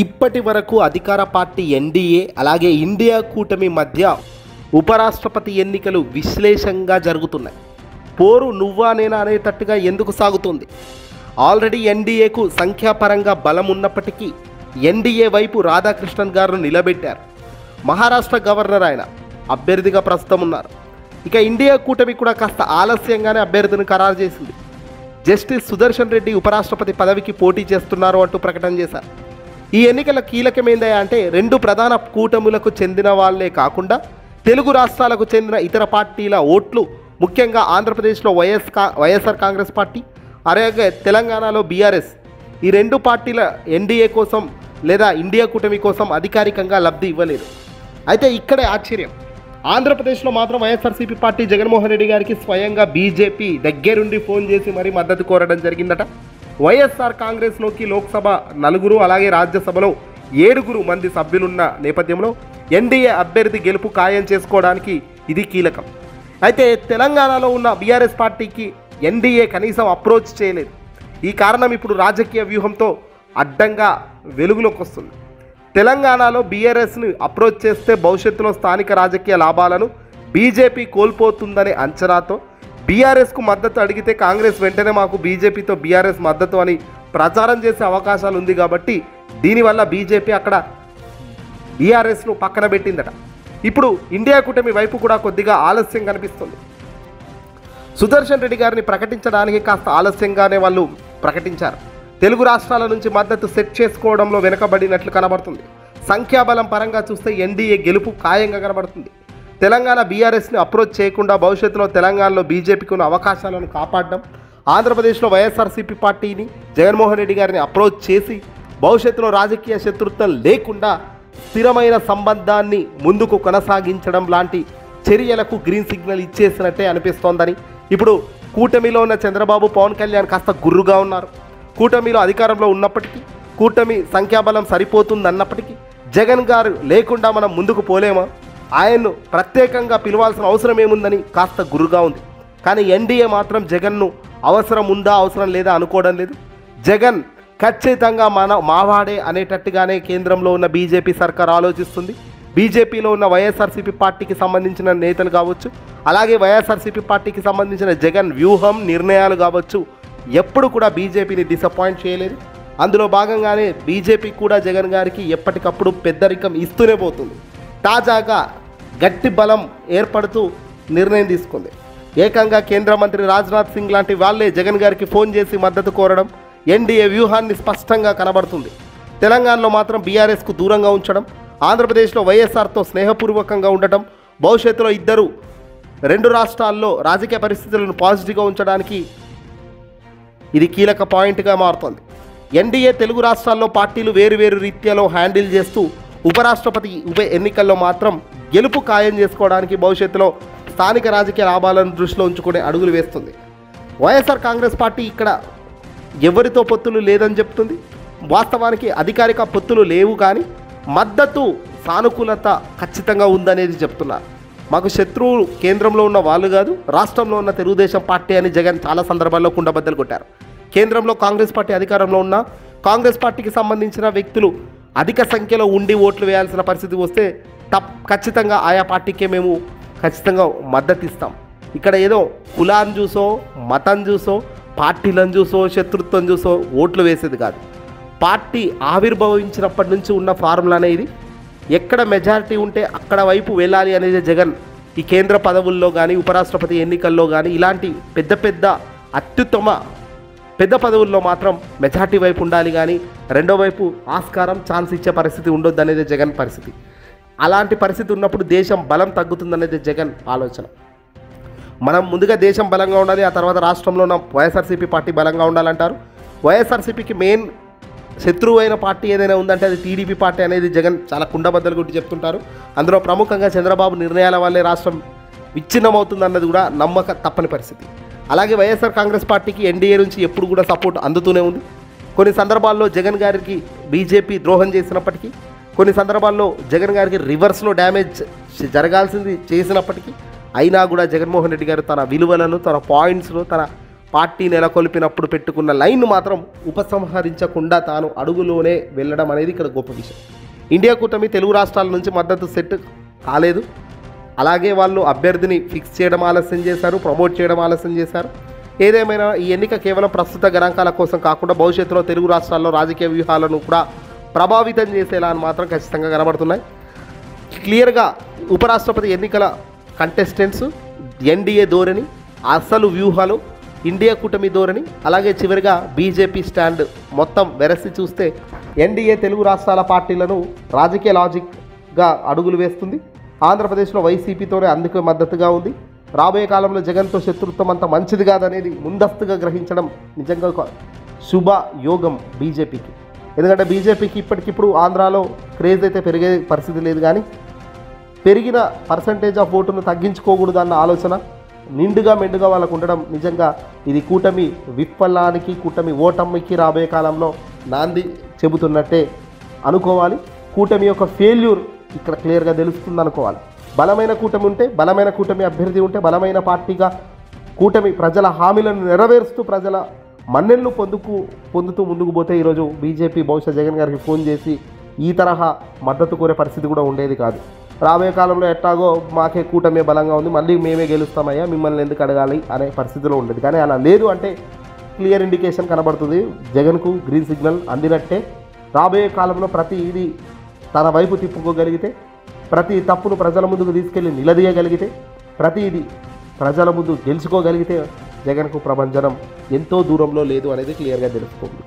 ఇప్పటి వరకు అధికార పార్టీ ఎన్డీఏ అలాగే ఇండియా కూటమి మధ్య ఉపరాష్ట్రపతి ఎన్నికలు విశ్లేషంగా జరుగుతున్నాయి. పోరు నువ్వా నేనా అనేటట్టుగా ఎందుకు సాగుతుంది? ఆల్రెడీ ఎన్డీఏకు సంఖ్యాపరంగా బలం ఉన్నప్పటికీ ఎన్డీఏ వైపు రాధాకృష్ణన్ గారు నిలబెట్టారు. మహారాష్ట్ర గవర్నర్ ఆయన అభ్యర్థిగా ప్రస్తుతం ఉన్నారు. ఇక ఇండియా కూటమి కూడా కాస్త ఆలస్యంగానే అభ్యర్థిని ఖరారు చేసింది. జస్టిస్ సుదర్శన్ రెడ్డి ఉపరాష్ట్రపతి పదవికి పోటీ చేస్తున్నారు అంటూ ప్రకటన చేశారు. ఈ ఎన్నికల కీలకమైందా అంటే రెండు ప్రధాన కూటములకు చెందిన వాళ్ళే కాకుండా తెలుగు రాష్ట్రాలకు చెందిన ఇతర పార్టీల ఓట్లు, ముఖ్యంగా ఆంధ్రప్రదేశ్లో వైఎస్ఆర్ కాంగ్రెస్ పార్టీ, అలాగే తెలంగాణలో బీఆర్ఎస్, ఈ రెండు పార్టీల ఎన్డీఏ కోసం లేదా ఇండియా కూటమి కోసం అధికారికంగా లబ్ధి ఇవ్వలేదు. అయితే ఇక్కడే ఆశ్చర్యం, ఆంధ్రప్రదేశ్లో మాత్రం వైఎస్ఆర్సీపీ పార్టీ జగన్మోహన్ రెడ్డి గారికి స్వయంగా బీజేపీ దగ్గరుండి ఫోన్ చేసి మరీ మద్దతు కోరడం జరిగిందట. వైఎస్ఆర్ కాంగ్రెస్లోకి లోక్సభ 4 అలాగే రాజ్యసభలో 7 మంది సభ్యులున్న నేపథ్యంలో ఎన్డీఏ అభ్యర్థి గెలుపు ఖాయం చేసుకోవడానికి ఇది కీలకం. అయితే తెలంగాణలో ఉన్న బీఆర్ఎస్ పార్టీకి ఎన్డీఏ కనీసం అప్రోచ్ చేయలేదు. ఈ కారణం ఇప్పుడు రాజకీయ వ్యూహంతో అడ్డంగా వెలుగులోకి వస్తుంది. తెలంగాణలో బీఆర్ఎస్ని అప్రోచ్ చేస్తే భవిష్యత్తులో స్థానిక రాజకీయ లాభాలను బీజేపీ కోల్పోతుందనే అంచనాతో బీఆర్ఎస్కు మద్దతు అడిగితే కాంగ్రెస్ వెంటనే మాకు బీజేపీతో బీఆర్ఎస్ మద్దతు అని ప్రచారం చేసే అవకాశాలు ఉంది. కాబట్టి దీనివల్ల బీజేపీ అక్కడ బీఆర్ఎస్ను పక్కన పెట్టిందట. ఇప్పుడు ఇండియా కూటమి వైపు కూడా కొద్దిగా ఆలస్యం కనిపిస్తుంది. సుదర్శన్ రెడ్డి గారిని ప్రకటించడానికి కాస్త ఆలస్యంగానే వాళ్ళు ప్రకటించారు. తెలుగు రాష్ట్రాల నుంచి మద్దతు సెట్ చేసుకోవడంలో వెనుకబడినట్లు కనబడుతుంది. సంఖ్యాబలం పరంగా చూస్తే ఎన్డీఏ గెలుపు ఖాయంగా కనబడుతుంది. తెలంగాణ బీఆర్ఎస్ని అప్రోచ్ చేయకుండా భవిష్యత్తులో తెలంగాణలో బీజేపీకి ఉన్న అవకాశాలను కాపాడడం, ఆంధ్రప్రదేశ్లో వైఎస్ఆర్సీపీ పార్టీని జగన్మోహన్ రెడ్డి గారిని అప్రోచ్ చేసి భవిష్యత్తులో రాజకీయ శత్రుత్వం లేకుండా స్థిరమైన సంబంధాన్ని ముందుకు కొనసాగించడం లాంటి చర్యలకు గ్రీన్ సిగ్నల్ ఇచ్చేసినట్టే అనిపిస్తోందని ఇప్పుడు కూటమిలో ఉన్న చంద్రబాబు, పవన్ కళ్యాణ్ కాస్త గుర్రుగా ఉన్నారు. కూటమిలో అధికారంలో ఉన్నప్పటికీ, కూటమి సంఖ్యాబలం సరిపోతుందన్నప్పటికీ జగన్ గారు లేకుండా మనం ముందుకు పోలేమా, ఆయన్ను ప్రత్యేకంగా పిలవాల్సిన అవసరం ఏముందని కాస్త గురుగా ఉంది. కానీ ఎన్డీఏ మాత్రం జగన్ను అవసరం ఉందా అవసరం లేదా అనుకోవడం లేదు. జగన్ ఖచ్చితంగా మావాడే అనేటట్టుగానే కేంద్రంలో ఉన్న బీజేపీ సర్కార్ ఆలోచిస్తుంది. బీజేపీలో ఉన్న వైఎస్ఆర్సీపీ పార్టీకి సంబంధించిన నేతలు కావచ్చు, అలాగే వైఎస్ఆర్సీపీ పార్టీకి సంబంధించిన జగన్ వ్యూహం, నిర్ణయాలు కావచ్చు, ఎప్పుడు కూడా బీజేపీని డిసప్పాయింట్ చేయలేదు. అందులో భాగంగానే బీజేపీ కూడా జగన్ గారికి ఎప్పటికప్పుడు పెద్దరికం ఇస్తూనే పోతుంది. తాజాగా గట్టి బలం ఏర్పడుతూ నిర్ణయం తీసుకుంది. ఏకంగా కేంద్ర మంత్రి రాజ్నాథ్ సింగ్ లాంటి వాళ్ళే జగన్ గారికి ఫోన్ చేసి మద్దతు కోరడం ఎన్డీఏ వ్యూహాన్ని స్పష్టంగా కనబడుతుంది. తెలంగాణలో మాత్రం బీఆర్ఎస్కు దూరంగా ఉంచడం, ఆంధ్రప్రదేశ్లో వైఎస్ఆర్తో స్నేహపూర్వకంగా ఉండటం, భవిష్యత్తులో ఇద్దరు రెండు రాష్ట్రాల్లో రాజకీయ పరిస్థితులను పాజిటివ్గా ఉంచడానికి ఇది కీలక పాయింట్గా మారుతోంది. ఎన్డీఏ తెలుగు రాష్ట్రాల్లో పార్టీలు వేరువేరు రీత్యాలో హ్యాండిల్ చేస్తూ ఉపరాష్ట్రపతి ఉప ఎన్నికల్లో మాత్రం గెలుపు ఖాయం చేసుకోవడానికి భవిష్యత్తులో స్థానిక రాజకీయ లాభాలను దృష్టిలో ఉంచుకునే అడుగులు వేస్తుంది. వైఎస్ఆర్ కాంగ్రెస్ పార్టీ ఇక్కడ ఎవరితో పొత్తులు లేదని చెప్తుంది. వాస్తవానికి అధికారిక పొత్తులు లేవు, కానీ మద్దతు సానుకూలత ఖచ్చితంగా ఉందనేది చెప్తున్నారు. మాకు శత్రువులు కేంద్రంలో ఉన్న వాళ్ళు కాదు, రాష్ట్రంలో ఉన్న తెలుగుదేశం పార్టీ అని జగన్ చాలా సందర్భాల్లో కుండబద్దలు కొట్టారు. కేంద్రంలో కాంగ్రెస్ పార్టీ అధికారంలో ఉన్న కాంగ్రెస్ పార్టీకి సంబంధించిన వ్యక్తులు అధిక సంఖ్యలో ఉండి ఓట్లు వేయాల్సిన పరిస్థితి వస్తే ఖచ్చితంగా ఆయా పార్టీకే మేము ఖచ్చితంగా మద్దతు ఇస్తాం. ఇక్కడ ఏదో కులాన్ని చూసో, మతం చూసో, పార్టీలను చూసో, శత్రుత్వం చూసో ఓట్లు వేసేది కాదు. పార్టీ ఆవిర్భవించినప్పటి నుంచి ఉన్న ఫార్ములానే ఇది. ఎక్కడ మెజారిటీ ఉంటే అక్కడ వైపు వెళ్ళాలి అనేది జగన్ ఈ కేంద్ర పదవుల్లో కానీ, ఉపరాష్ట్రపతి ఎన్నికల్లో కానీ, ఇలాంటి అత్యుత్తమ పెద్ద పదవుల్లో మాత్రం మెజారిటీ వైపు ఉండాలి, కానీ రెండో వైపు ఆస్కారం, ఛాన్స్ ఇచ్చే పరిస్థితి ఉండొద్దు అనేది జగన్ పరిస్థితి. అలాంటి పరిస్థితి ఉన్నప్పుడు దేశం బలం తగ్గుతుందనేది జగన్ ఆలోచన. మనం ముందుగా దేశం బలంగా ఉండాలి, ఆ తర్వాత రాష్ట్రంలో ఉన్న వైఎస్ఆర్సీపీ పార్టీ బలంగా ఉండాలంటారు. వైఎస్ఆర్సీపీకి మెయిన్ శత్రువు అయిన పార్టీ ఏదైనా ఉందంటే అది టీడీపీ పార్టీ అనేది జగన్ చాలా కుండబద్దలు కొట్టి చెప్తుంటారు. అందులో ప్రముఖంగా చంద్రబాబు నిర్ణయాల వల్లే రాష్ట్రం విచ్ఛిన్నమవుతుందన్నది కూడా నమ్మక తప్పని పరిస్థితి. అలాగే వైఎస్ఆర్ కాంగ్రెస్ పార్టీకి ఎన్డీఏ నుంచి ఎప్పుడు కూడా సపోర్ట్ అందుతూనే ఉంది. కొన్ని సందర్భాల్లో జగన్ గారికి బీజేపీ ద్రోహం చేసినప్పటికీ, కొన్ని సందర్భాల్లో జగన్ గారికి రివర్స్లో డ్యామేజ్ జరగాల్సింది చేసినప్పటికీ, అయినా కూడా జగన్మోహన్ రెడ్డి గారు తన విలువలను, తన పాయింట్స్ను, తన పార్టీ నెలకొల్పినప్పుడు పెట్టుకున్న లైన్ మాత్రం ఉపసంహరించకుండా తాను అడుగులోనే వెళ్ళడం అనేది ఇక్కడ గొప్ప విషయం. ఇండియా కూటమి తెలుగు రాష్ట్రాల నుంచి మద్దతు సెట్ కాలేదు. అలాగే వాళ్ళు అభ్యర్థిని ఫిక్స్ చేయడం ఆలస్యం చేశారు, ప్రమోట్ చేయడం ఆలస్యం చేశారు. ఏదేమైనా ఈ ఎన్నిక కేవలం ప్రస్తుత గణాంకాల కోసం కాకుండా భవిష్యత్తులో తెలుగు రాష్ట్రాల్లో రాజకీయ వ్యూహాలను కూడా ప్రభావితం చేసేలా అని మాత్రం ఖచ్చితంగా కనబడుతున్నాయి. క్లియర్గా ఉపరాష్ట్రపతి ఎన్నికల కంటెస్టెంట్స్, ఎన్డీఏ ధోరణి, అసలు వ్యూహాలు, ఇండియా కూటమి ధోరణి, అలాగే చివరిగా బీజేపీ స్టాండ్ మొత్తం వెరసి చూస్తే ఎన్డీఏ తెలుగు రాష్ట్రాల పార్టీలను రాజకీయ లాజిక్గా అడుగులు వేస్తుంది. ఆంధ్రప్రదేశ్లో వైసీపీతోనే అందుకే మద్దతుగా ఉంది. రాబోయే కాలంలో జగన్తో శత్రుత్వం అంత మంచిది కాదనేది ముందస్తుగా గ్రహించడం నిజంగా ఒక శుభ యోగం బీజేపీకి. ఎందుకంటే బీజేపీకి ఇప్పటికిప్పుడు ఆంధ్రాలో క్రేజ్ అయితే పెరిగే పరిస్థితి లేదు, కానీ పెరిగిన పర్సంటేజ్ ఆఫ్ ఓటును తగ్గించుకోకూడదు అన్న ఆలోచన నిండుగా మెండుగా వాళ్ళకు ఉండడం నిజంగా ఇది కూటమి విఫలానికి, కూటమి ఓటమికి రాబోయే కాలంలో నాంది చెబుతున్నట్టే అనుకోవాలి. కూటమి యొక్క ఫెయిల్యూర్ ఇక్కడ క్లియర్గా తెలుస్తుంది అనుకోవాలి. బలమైన కూటమి ఉంటే, బలమైన కూటమి అభ్యర్థి ఉంటే, బలమైన పార్టీగా కూటమి ప్రజల హామీలను నెరవేరుస్తూ ప్రజల మన్నెళ్ళు పొందుతూ ముందుకు పోతే ఈరోజు బీజేపీ బహుశా జగన్ గారికి ఫోన్ చేసి ఈ తరహా మద్దతు కోరే పరిస్థితి కూడా ఉండేది కాదు. రాబోయే కాలంలో ఎట్టాగో మాకే కూటమి బలంగా ఉంది, మళ్ళీ మేమే గెలుస్తామయ్యా, మిమ్మల్ని ఎందుకు అడగాలి అనే పరిస్థితిలో ఉండేది. కానీ అలా లేదు అంటే క్లియర్ ఇండికేషన్ కనబడుతుంది. జగన్కు గ్రీన్ సిగ్నల్ అందినట్టే. రాబోయే కాలంలో ప్రతి ఇది తన వైపు తిప్పుకోగలిగితే, ప్రతి తప్పును ప్రజల ముందుకు తీసుకెళ్ళి నిలదీయగలిగితే, ప్రతి ఇది ప్రజల ముందు గెలుచుకోగలిగితే జగన్కు ప్రభంజనం ఎంతో దూరంలో లేదు అనేది క్లియర్గా తెలుస్తుంది.